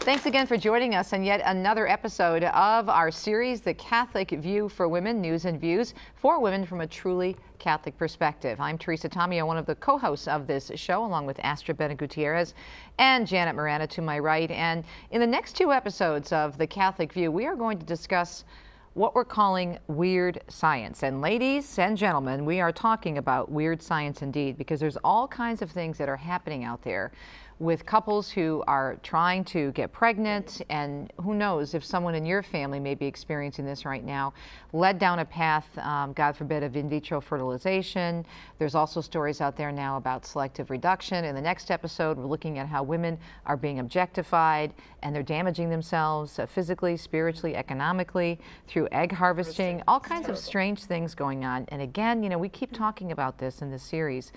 Thanks again for joining us on yet another episode of our series, The Catholic View for Women, News and Views for Women from a Truly Catholic Perspective. I'm Teresa Tomeo, one of the co-hosts of this show, along with Astra Bena Gutierrez and Janet Marana to my right. And in the next two episodes of The Catholic View, we are going to discuss what we're calling weird science. And ladies and gentlemen, we are talking about weird science indeed, because there's all kinds of things that are happening out there with couples who are trying to get pregnant, and who knows if someone in your family may be experiencing this right now, led down a path, God forbid, of in vitro fertilization. There's also stories out there now about selective reduction. In the next episode, we're looking at how women are being objectified and they're damaging themselves physically, spiritually, economically, through egg harvesting, all kinds of strange things going on. And again, you know, we keep talking about this in this series.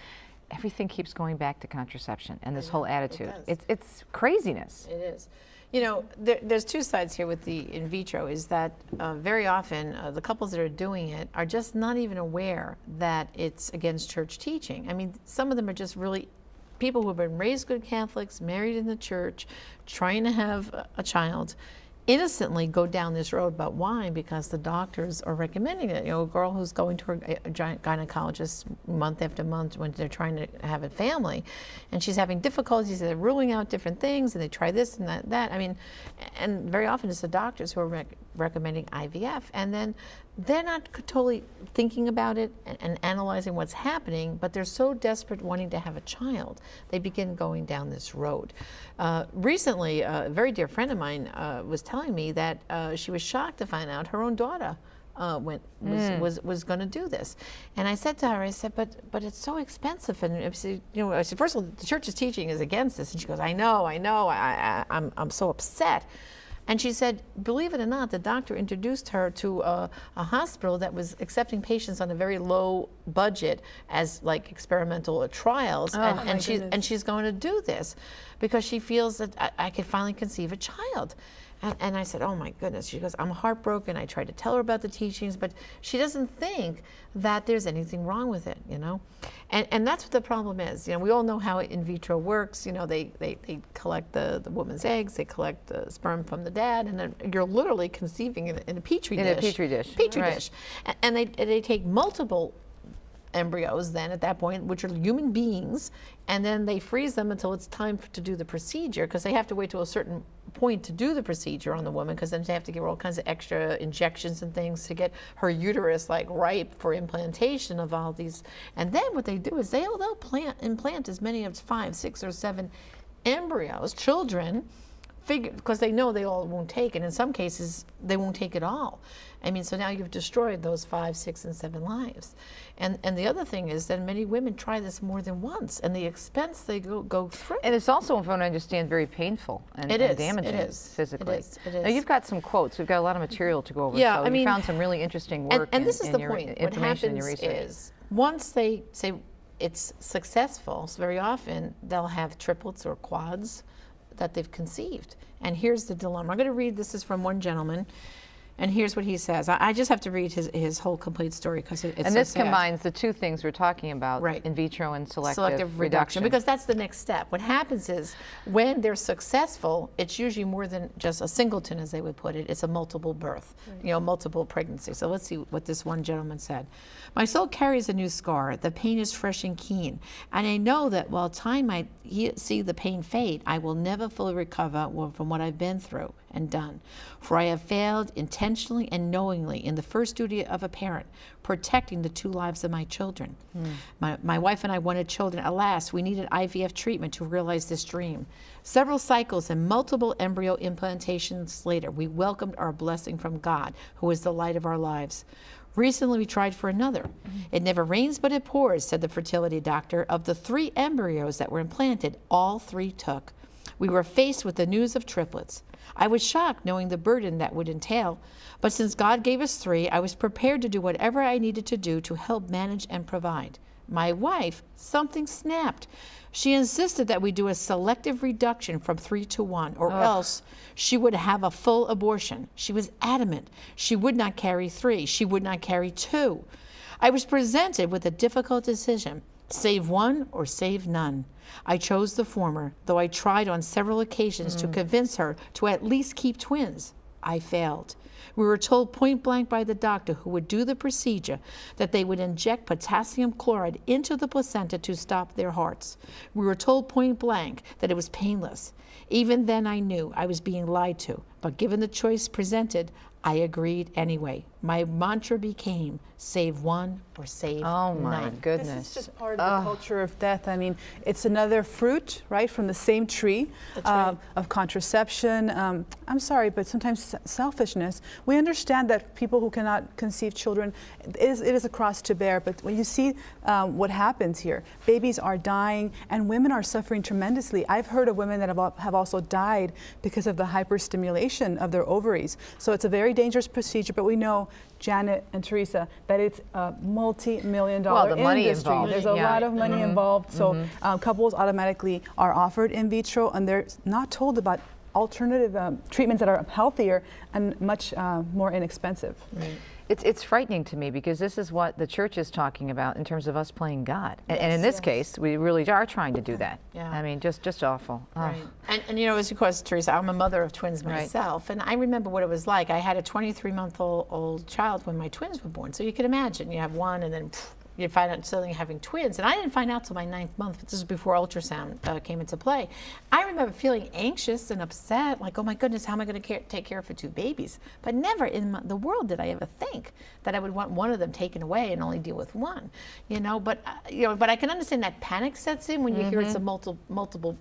Everything keeps going back to contraception and this whole attitude. It's craziness. It is. You know, there's two sides here with the in vitro, is that very often the couples that are doing it are just not even aware that it's against church teaching. I mean, some of them are just really people who have been raised good Catholics, married in the church, trying to have a child, innocently go down this road. But why? Because the doctors are recommending it. You know, a girl who's going to a giant gynecologist month after month when they're trying to have a family, and she's having difficulties, they're ruling out different things, and they try this and that. I mean, and very often it's the doctors who are recommending IVF, and then they're not totally thinking about it and analyzing what's happening, but they're so desperate wanting to have a child, they begin going down this road. Recently, a very dear friend of mine was telling me that she was shocked to find out her own daughter was going to do this. And I said to her, I said, but it's so expensive. And I said, first of all, the church's teaching is against this. And she goes, I know, I'm so upset. And she said, believe it or not, the doctor introduced her to a hospital that was accepting patients on a very low budget as like experimental trials. And she's going to do this because she feels that I could finally conceive a child. And I said, oh my goodness. She goes, I'm heartbroken. I tried to tell her about the teachings, but she doesn't think that there's anything wrong with it, you know? And that's what the problem is. You know, we all know how in vitro works. You know, they collect the woman's eggs, they collect the sperm from the dad, and then you're literally conceiving in a petri dish. In a petri dish. Petri dish. And they take multiple embryos then at that point, which are human beings, and then they freeze them until it's time to do the procedure, because they have to wait till a certain point to do the procedure on the woman, because then they have to give her all kinds of extra injections and things to get her uterus like ripe for implantation of all these. And then what they do is they'll implant as many as 5, 6, or 7 embryos, children, because they know they all won't take it. In some cases, they won't take it all. I mean, so now you've destroyed those 5, 6, and 7 lives. And the other thing is that many women try this more than once, and the expense they go through. And it's also, if I understand, very painful and damaging physically. It is. Now, you've got some quotes. We've got a lot of material to go over. Yeah, so I mean, you found some really interesting work and this is the point. What happens is, once they say it's successful, so very often they'll have triplets or quads that they've conceived. And here's the dilemma. I'm going to read, this is from one gentleman, and here's what he says. I just have to read his whole complete story because it's and so this sad. Combines the two things we're talking about, right. In vitro and selective reduction. Because that's the next step. What happens is when they're successful, it's usually more than just a singleton, as they would put it. It's a multiple birth, right. You know, multiple pregnancy. So let's see what this one gentleman said. My soul carries a new scar. The pain is fresh and keen. And I know that while time might see the pain fade, I will never fully recover from what I've been through and done. For I have failed intentionally and knowingly in the first duty of a parent, protecting the 2 lives of my children. My wife and I wanted children. Alas, we needed IVF treatment to realize this dream. Several cycles and multiple embryo implantations later, we welcomed our blessing from God, who is the light of our lives. Recently, we tried for another. It never rains, but it pours, said the fertility doctor. Of the 3 embryos that were implanted, all 3 took. We were faced with the news of triplets. I was shocked knowing the burden that would entail, but since God gave us 3, I was prepared to do whatever I needed to do to help manage and provide. My wife, something snapped. She insisted that we do a selective reduction from 3 to 1, or else she would have a full abortion. She was adamant. She would not carry 3. She would not carry 2. I was presented with a difficult decision. Save one or save none. I chose the former, though I tried on several occasions to convince her to at least keep twins. I failed. We were told point blank by the doctor who would do the procedure that they would inject potassium chloride into the placenta to stop their hearts. We were told point blank that it was painless. Even then I knew I was being lied to, but given the choice presented, I agreed anyway. My mantra became, save one or save Oh my none. goodness. This is just part of the culture of death. I mean, it's another fruit, right, from the same tree right. of contraception. I'm sorry, but sometimes selfishness. We understand that people who cannot conceive children, it is a cross to bear, but when you see what happens here, babies are dying and women are suffering tremendously. I've heard of women that have also died because of the hyperstimulation of their ovaries. So it's a very dangerous procedure, but we know, Janet and Teresa, that it's a multi-million-dollar the money industry. involved. There's a lot of money involved, so couples automatically are offered in vitro, and they're not told about alternative treatments that are healthier and much more inexpensive. Right. It's frightening to me because this is what the church is talking about in terms of us playing God. And in this case, we really are trying to do that. Yeah. I mean, just awful. Right. And you know, as of course, Teresa, I'm a mother of twins myself, and I remember what it was like. I had a 23-month-old child when my twins were born. So you can imagine, you have one and then you find out suddenly having twins. And I didn't find out till my 9th month, but this is before ultrasound came into play. I remember feeling anxious and upset, like, oh my goodness, how am I going to take care of 2 babies? But never in the world did I ever think that I would want one of them taken away and only deal with one, you know. But but I can understand that panic sets in when you hear it's a multiple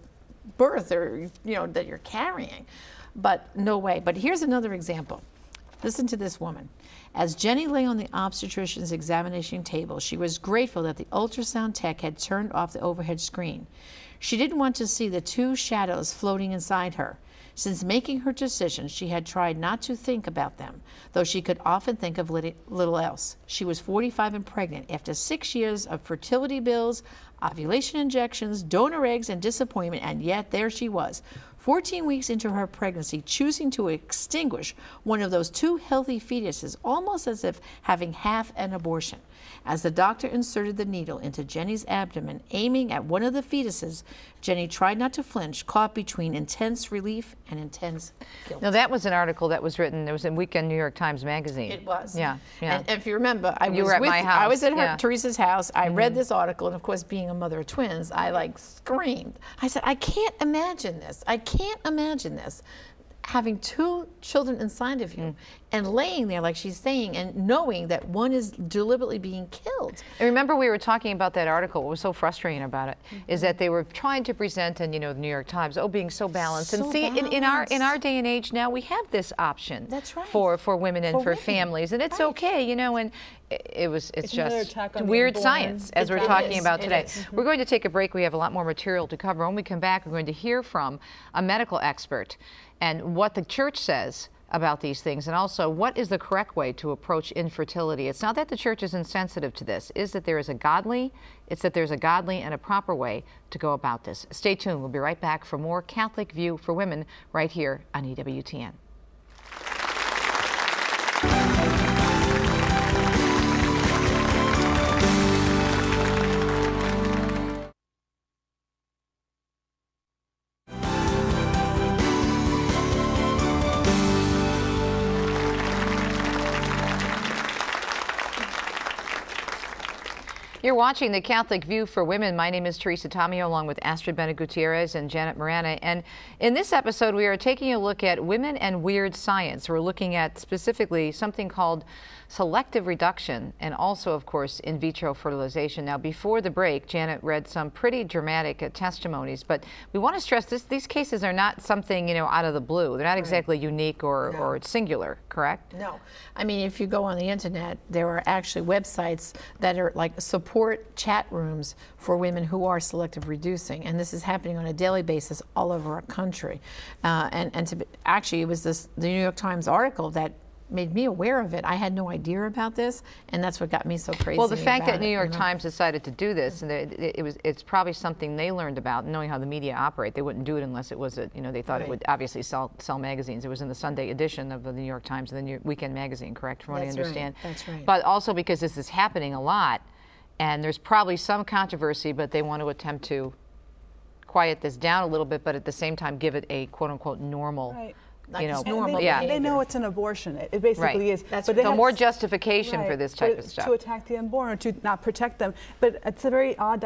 birth, or you know, that you're carrying. But no way. But here's another example. Listen to this woman. As Jenny lay on the obstetrician's examination table, she was grateful that the ultrasound tech had turned off the overhead screen. She didn't want to see the 2 shadows floating inside her. Since making her decision, she had tried not to think about them, though she could often think of little else. She was 45 and pregnant after 6 years of fertility bills, ovulation injections, donor eggs, and disappointment, and yet there she was, 14 weeks into her pregnancy, choosing to extinguish one of those 2 healthy fetuses, almost as if having half an abortion. As the doctor inserted the needle into Jenny's abdomen, aiming at one of the fetuses, Jenny tried not to flinch, caught between intense relief and intense guilt. Now, that was an article that was written, it was in Weekend New York Times Magazine. It was. Yeah, yeah. And if you remember, I You was were at my house. I was at Yeah. Teresa's house. I read this article, and of course, being a mother of twins, I like screamed. I said, I can't imagine this. I can't imagine this. Having 2 children inside of you and laying there, like she's saying, and knowing that one is deliberately being killed. And remember, we were talking about that article. What was so frustrating about it is that they were trying to present, and you know, the New York Times, being so balanced. And So see, in our balanced. day and age now, we have this option. That's right. For women and For for women. families, and it's Right. okay, you know. And it's another just attack on the weird unborn. science, as we're It talking is, about it today. is. We're going to take a break. We have a lot more material to cover. When we come back, we're going to hear from a medical expert and what the church says about these things, and also what is the correct way to approach infertility. It's not that the church is insensitive to this, it's that there's a godly and a proper way to go about this. Stay tuned. We'll be right back for more Catholic View for Women right here on EWTN. You're watching the Catholic View for Women. My name is Teresa Tomeo, along with Astrid Bennett Gutierrez and Janet Marana. And in this episode, we are taking a look at women and weird science. We're looking at specifically something called selective reduction and also, of course, in vitro fertilization. Now, before the break, Janet read some pretty dramatic testimonies, but we want to stress these cases are not something, you know, out of the blue. They're not exactly unique or singular, correct? No. I mean, if you go on the internet, there are actually websites that are like support chat rooms for women who are selective reducing, and this is happening on a daily basis all over our country. Actually, it was the New York Times article that made me aware of it. I had no idea about this, and that's what got me so crazy. Well, the fact that about New it, York you know? Times decided to do this, and it's probably something they learned about, knowing how the media operate. They wouldn't do it unless it was they thought it would obviously sell magazines. It was in the Sunday edition of the New York Times and the Weekend magazine, correct, from what I understand. Right. That's right. But also because this is happening a lot, and there's probably some controversy, but they want to attempt to quiet this down a little bit, but at the same time give it a quote-unquote normal. Right. You know, normal yeah. They know it's an abortion. It basically Right. is. That's but they So have more justification for right, this type but of stuff. to attack the unborn or to not protect them. But it's a very odd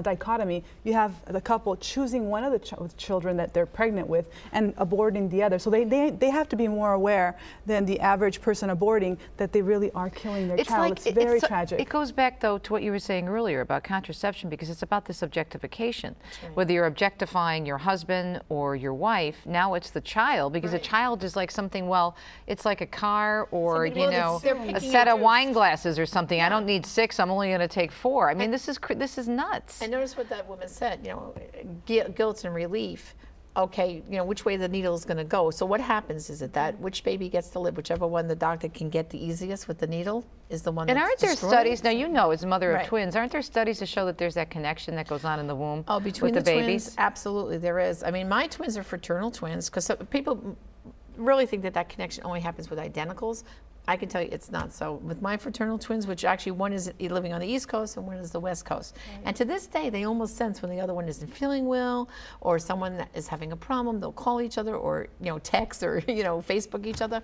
dichotomy. You have the couple choosing one of the children that they're pregnant with and aborting the other. So they have to be more aware than the average person aborting that they really are killing their child. It's very tragic. It goes back, though, to what you were saying earlier about contraception, because it's about this objectification. Right. Whether you're objectifying your husband or your wife, now it's the child, because a child is like something, well, it's like a car or, Something, you well, know, they're a picking set your of juice. wine glasses or something. I don't need 6, I'm only going to take 4. I mean, this is nuts. And notice what that woman said, you know, guilt and relief. Okay, you know, which way the needle is going to go. So what happens is that which baby gets to live, whichever one the doctor can get the easiest with the needle is the one And that's aren't there destroyed. studies, now you know as a mother of Right. twins, aren't there studies to show that there's that connection that goes on in the womb between with the twins, babies? absolutely there is. I mean, my twins are fraternal twins because people really think that connection only happens with identicals. I can tell you it's not so. With my fraternal twins, which actually one is living on the East Coast and one is the West Coast. Right. And to this day, they almost sense when the other one isn't feeling well or someone that is having a problem, they'll call each other or, you know, text or, you know, Facebook each other.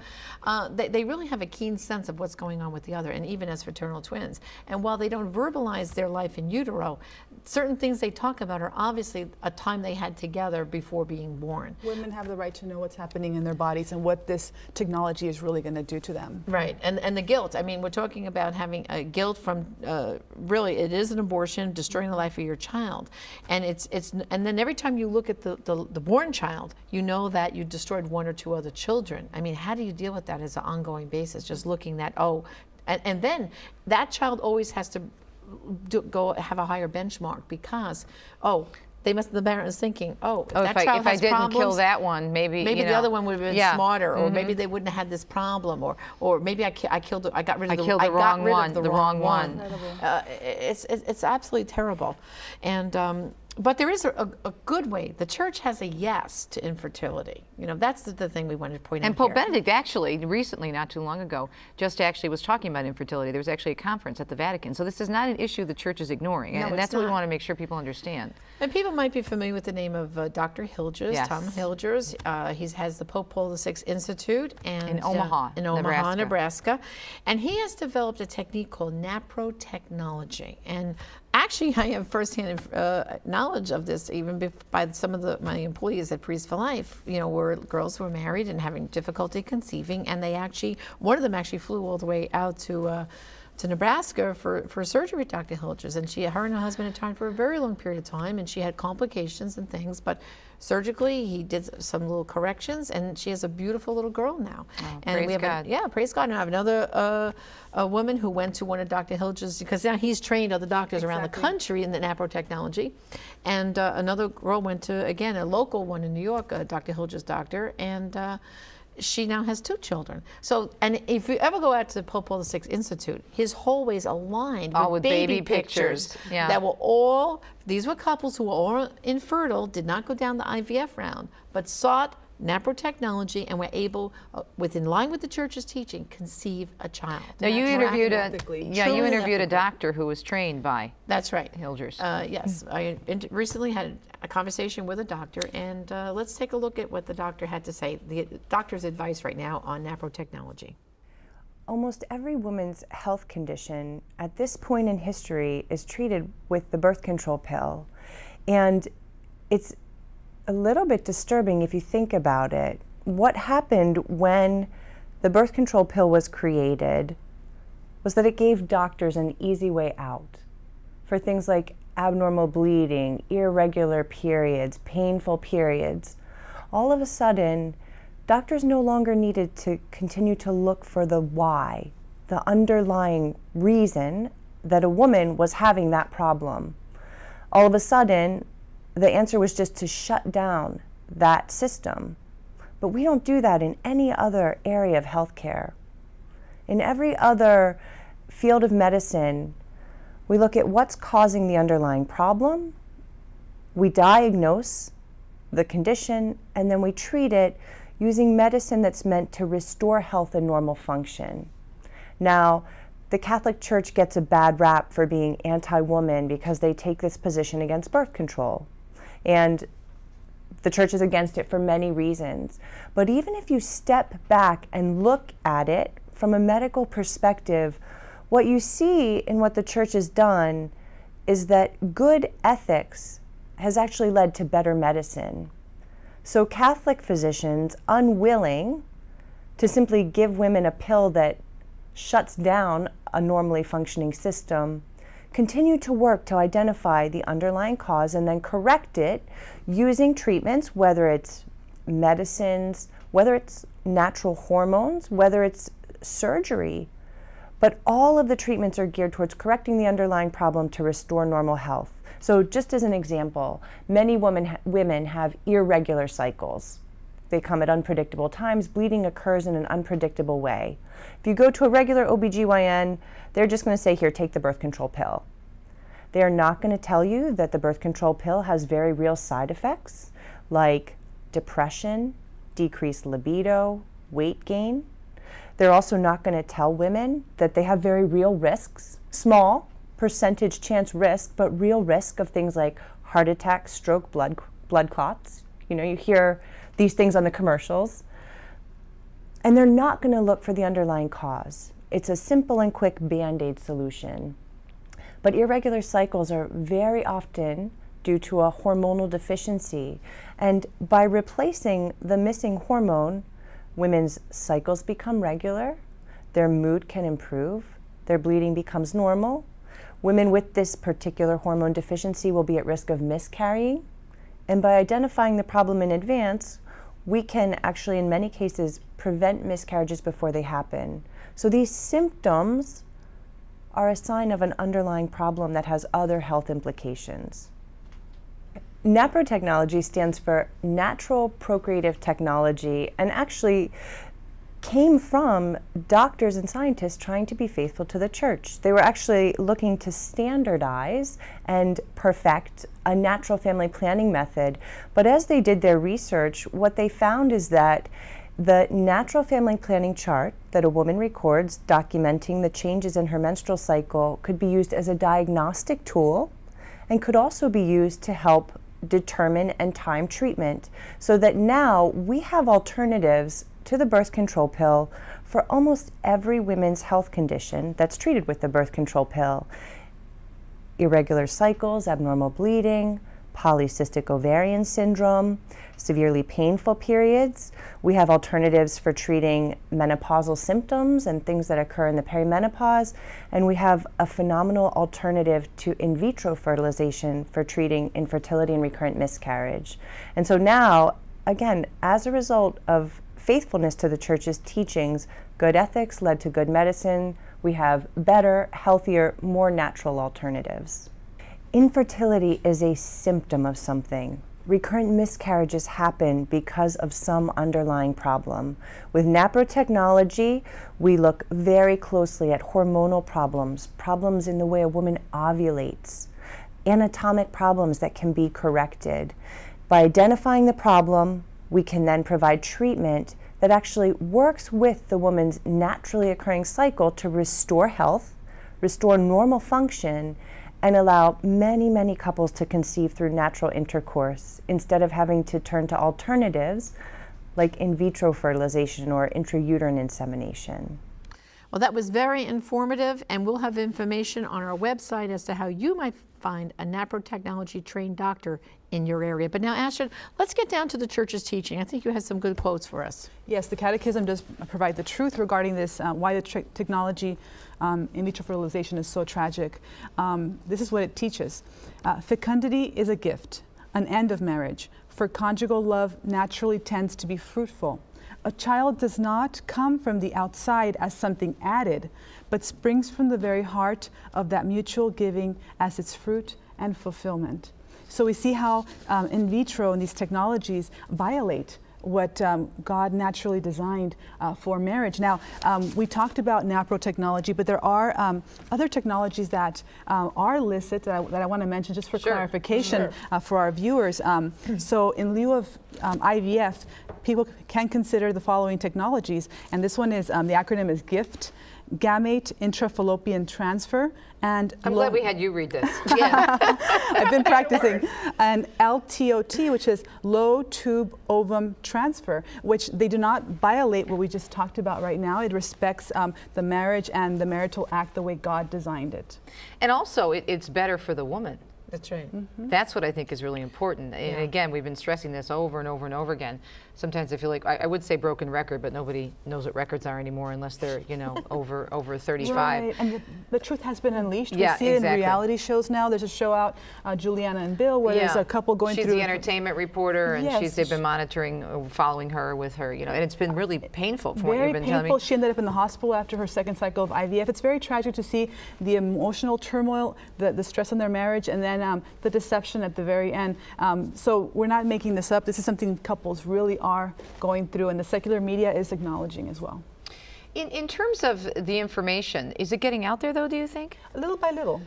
They really have a keen sense of what's going on with the other, and even as fraternal twins. And while they don't verbalize their life in utero, certain things they talk about are obviously a time they had together before being born. Women have the right to know what's happening in their bodies and what this technology is really going to do to them. Right, and the guilt. I mean, we're talking about having a guilt from really it is an abortion, destroying the life of your child, and and then every time you look at the born child, you know that you destroyed 1 or 2 other children. I mean, how do you deal with that as an ongoing basis? Just looking at and then that child always has to go have a higher benchmark because the parent is thinking, that child if I has didn't problems, kill that one, maybe the other one would have been smarter, or maybe they wouldn't have had this problem, or maybe I got rid of the wrong one. It's absolutely terrible, and but there is a good way. The church has a yes to infertility. You know, that's the thing we wanted to point out. And Pope here. Benedict actually, recently, not too long ago, just actually was talking about infertility. There was actually a conference at the Vatican. So this is not an issue the church is ignoring. No, and that's it's what we not. want to make sure people understand. And people might be familiar with the name of Dr. Hilgers, Yes. Tom Hilgers. He has the Pope Paul VI Institute In Omaha, Nebraska. And he has developed a technique called naprotechnology. And actually, I have firsthand knowledge of this, even by some of my employees at Priests for Life, you know, were girls who were married and having difficulty conceiving, and one of them actually flew all the way out to Nebraska for surgery with Dr. Hilgers, and her and her husband had tried for a very long period of time, and she had complications and things, but surgically he did some little corrections, and she has a beautiful little girl now. Oh, and praise we have God. Praise God. And I have another a woman who went to one of Dr. Hilgers, because now he's trained other doctors around the country in the naprotechnology, and another girl went to, again, a local one in New York, Dr. Hilgers' doctor, and she now has 2 children. So, and if you ever go out to the Pope Paul VI Institute, his hallways aligned with baby pictures. Yeah. That these were couples who were all infertile, did not go down the IVF round, but sought naprotechnology and were able, in line with the church's teaching, conceive a child. Now you interviewed Truly a doctor who was trained by That's right. Hilgers. Yes, I recently had a conversation with a doctor, and let's take a look at what the doctor had to say, the doctor's advice right now on naprotechnology. Almost every woman's health condition at this point in history is treated with the birth control pill. And it's a little bit disturbing if you think about it. What happened when the birth control pill was created was that it gave doctors an easy way out for things like abnormal bleeding, irregular periods, painful periods. All of a sudden, doctors no longer needed to continue to look for the why, the underlying reason that a woman was having that problem. All of a sudden, the answer was just to shut down that system. But we don't do that in any other area of healthcare. In every other field of medicine, we look at what's causing the underlying problem, we diagnose the condition, and then we treat it using medicine that's meant to restore health and normal function. Now, the Catholic Church gets a bad rap for being anti-woman because they take this position against birth control. And the Church is against it for many reasons. But even if you step back and look at it from a medical perspective, what you see in what the Church has done is that good ethics has actually led to better medicine. So Catholic physicians, unwilling to simply give women a pill that shuts down a normally functioning system, continue to work to identify the underlying cause and then correct it using treatments, whether it's medicines, whether it's natural hormones, whether it's surgery. But all of the treatments are geared towards correcting the underlying problem to restore normal health. So just as an example, many women have irregular cycles. They come at unpredictable times. Bleeding occurs in an unpredictable way. If you go to a regular OBGYN, they're just going to say, here, take the birth control pill. They are not going to tell you that the birth control pill has very real side effects like depression, decreased libido, weight gain. They're also not going to tell women that they have very real risks, small percentage chance risk, but real risk of things like heart attack, stroke, blood clots. You know, you hear these things on the commercials. And they're not going to look for the underlying cause. It's a simple and quick Band-Aid solution. But irregular cycles are very often due to a hormonal deficiency. And by replacing the missing hormone, women's cycles become regular, their mood can improve, their bleeding becomes normal. Women with this particular hormone deficiency will be at risk of miscarrying. And by identifying the problem in advance, we can actually, in many cases, prevent miscarriages before they happen. So these symptoms are a sign of an underlying problem that has other health implications. NAPRO technology stands for Natural Procreative Technology, and actually came from doctors and scientists trying to be faithful to the Church. They were actually looking to standardize and perfect a natural family planning method. But as they did their research, what they found is that the natural family planning chart that a woman records documenting the changes in her menstrual cycle could be used as a diagnostic tool and could also be used to help determine and time treatment, so that now we have alternatives to the birth control pill for almost every women's health condition that's treated with the birth control pill. Irregular cycles, abnormal bleeding, polycystic ovarian syndrome, severely painful periods. We have alternatives for treating menopausal symptoms and things that occur in the perimenopause. And we have a phenomenal alternative to in vitro fertilization for treating infertility and recurrent miscarriage. And so now, again, as a result of faithfulness to the Church's teachings, good ethics led to good medicine. We have better, healthier, more natural alternatives. Infertility is a symptom of something. Recurrent miscarriages happen because of some underlying problem. With NAPRO technology, we look very closely at hormonal problems, problems in the way a woman ovulates, anatomic problems that can be corrected. By identifying the problem, we can then provide treatment that actually works with the woman's naturally occurring cycle to restore health, restore normal function, and allow many, many couples to conceive through natural intercourse instead of having to turn to alternatives like in vitro fertilization or intrauterine insemination. Well, that was very informative, and we'll have information on our website as to how you might find a NAPRO technology trained doctor in your area. But now, Astrid, let's get down to the Church's teaching. I think you had some good quotes for us. Yes, the Catechism does provide the truth regarding this, why the technology in vitro fertilization is so tragic. This is what it teaches. Fecundity is a gift, an end of marriage, for conjugal love naturally tends to be fruitful. A child does not come from the outside as something added, but springs from the very heart of that mutual giving as its fruit and fulfillment. So we see how in vitro and these technologies violate what God naturally designed for marriage. Now, we talked about NAPRO technology, but there are other technologies that are illicit that I want to mention just for clarification for our viewers. So in lieu of IVF, people can consider the following technologies, and this one is, the acronym is GIFT. gamete intrafallopian transfer, and I'm glad we had you read this. I've been practicing. And LTOT, which is low tube ovum transfer, which they do not violate what we just talked about right now. It respects the marriage and the marital act the way God designed it. And also, it's better for the woman. That's right. That's what I think is really important. And again, we've been stressing this over and over and over again. Sometimes I feel like I would say broken record, but nobody knows what records are anymore unless they're, you know, over 35. Right, and the truth has been unleashed. Yeah, we see it exactly. in reality shows now. There's a show out, Juliana and Bill, where there's a couple going she's through. She's the entertainment reporter, and Yes. they've been monitoring, following her with her, you know, and it's been really painful from what Very you've been telling me. painful. She ended up in the hospital after her second cycle of IVF. It's very tragic to see the emotional turmoil, the stress on their marriage, and then the deception at the very end. So we're not making this up. This is something couples really are going through, and the secular media is acknowledging as well. In terms of the information, is it getting out there though, do you think? Little by little.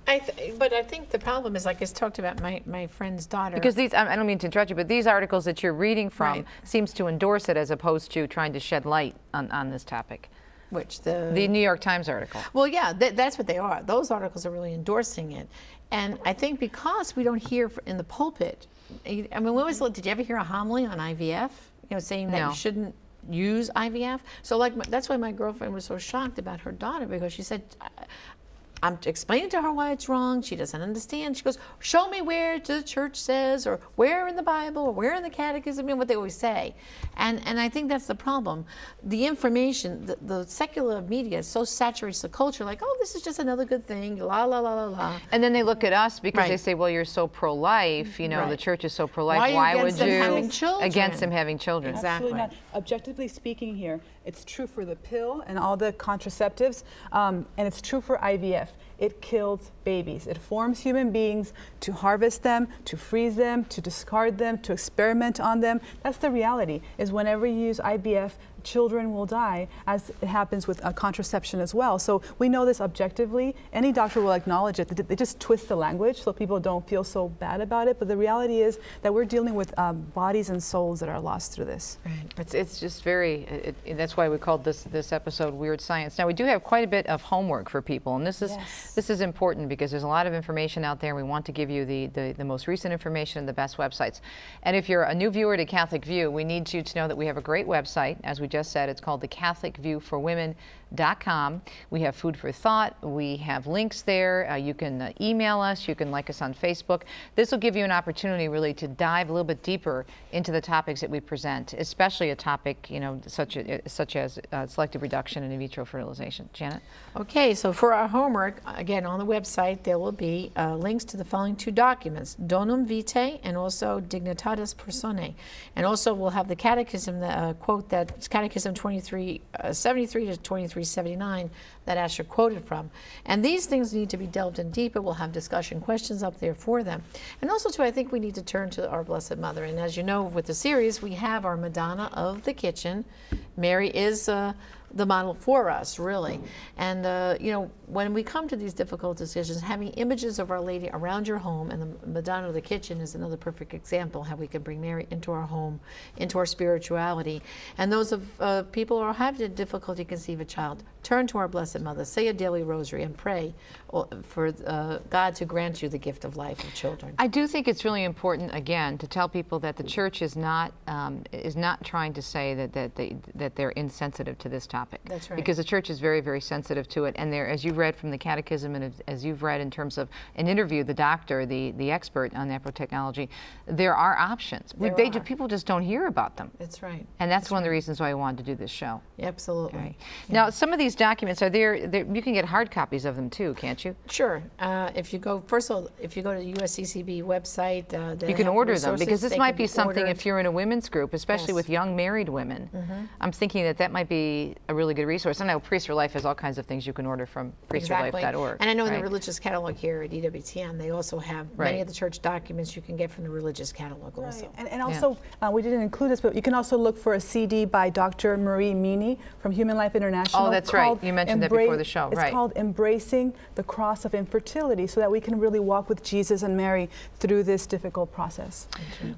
But I think the problem is, like I talked about my friend's daughter. Because these, I don't mean to interrupt you, but these articles that you're reading from Right. seems to endorse it as opposed to trying to shed light on this topic. Which The New York Times article. Well, yeah, that's what they are. Those articles are really endorsing it. And I think because we don't hear in the pulpit, I mean, did you ever hear a homily on IVF? You know, saying that No. you shouldn't use IVF? So like, that's why my girlfriend was so shocked about her daughter, because she said, I'm explaining to her why it's wrong. She doesn't understand. She goes, show me where the church says, or where in the Bible, or where in the catechism, you know, what they always say. And I think that's the problem. The information, the secular media so saturates the culture, like, oh, this is just another good thing, la, la, la, la, la. And then they look at us because they Right. say, well, you're so pro-life, you know, Right. the church is so pro-life. Why are you Why against would them you having children? against them having children? Exactly. Absolutely not. Objectively speaking here, it's true for the pill and all the contraceptives, and it's true for IVF. It kills babies. It forms human beings to harvest them, to freeze them, to discard them, to experiment on them. That's the reality, is whenever you use IVF, children will die, as it happens with contraception as well. So we know this objectively. Any doctor will acknowledge it. They just twist the language so people don't feel so bad about it. But the reality is that we're dealing with bodies and souls that are lost through this. Right. It's just very, that's why we called this episode Weird Science. Now we do have quite a bit of homework for people, and this is important because there's a lot of information out there, and we want to give you the most recent information and the best websites. And if you're a new viewer to Catholic View, we need you to know that we have a great website, as we just said. It's called the CatholicViewForWomen.com. We have food for thought. We have links there. You can email us. You can like us on Facebook. This will give you an opportunity really to dive a little bit deeper into the topics that we present, especially a topic, you know, such as selective reduction and in vitro fertilization. Janet? Okay, so for our homework, again, on the website, there will be links to the following two documents, Donum Vitae and also Dignitatis Personae. And also we'll have the catechism, quote that Catechism 2373 to 2379 that Asher quoted from. And these things need to be delved in deeper. We'll have discussion questions up there for them. And also, too, I think we need to turn to our Blessed Mother. And as you know, with the series, we have our Madonna of the Kitchen. Mary is the model for us, really. And, you know, when we come to these difficult decisions, having images of Our Lady around your home, and the Madonna of the Kitchen is another perfect example how we can bring Mary into our home, into our spirituality. And those of people who are having difficulty conceive a child, turn to our Blessed Mother, say a daily rosary, and pray for God to grant you the gift of life of children. I do think it's really important, again, to tell people that the church is not trying to say that they're insensitive to this topic. That's right. Because the church is very, very sensitive to it. And there, as you read from the Catechism, and as you've read in terms of an interview, the doctor, the expert on nephro-technology, there are options. People just don't hear about them. That's right. And that's one of the reasons why I wanted to do this show. Absolutely. Okay. Now, some of these documents are there. You can get hard copies of them too, can't you? Sure. If you go, first of all, if you go to the USCCB website, you can order them, because this might be something, ordered. if you're in a women's group, especially Yes. with young married women. I'm thinking that might be a really good resource. I know Priest for Life has all kinds of things you can order from priestforlife.org. And I know in right? the religious catalog here at EWTN, they also have many of the church documents you can get from the religious catalog also. Right. And also, we didn't include this, but you can also look for a CD by Dr. Marie Meany from Human Life International. Oh, that's right. You mentioned that before the show, right. It's called Embracing the Cross of Infertility, so that we can really walk with Jesus and Mary through this difficult process.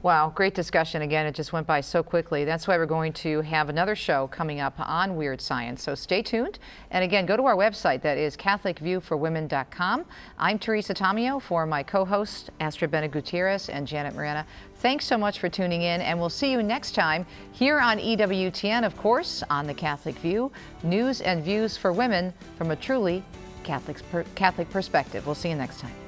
Wow, great discussion. Again, it just went by so quickly. That's why we're going to have another show coming up on Weird science. So stay tuned. And again, go to our website. That is CatholicViewForWomen.com. I'm Teresa Tomeo for my co-hosts, Astrid Bennett Gutierrez and Janet Morana. Thanks so much for tuning in, and we'll see you next time here on EWTN, of course, on The Catholic View, news and views for women from a truly Catholic perspective. We'll see you next time.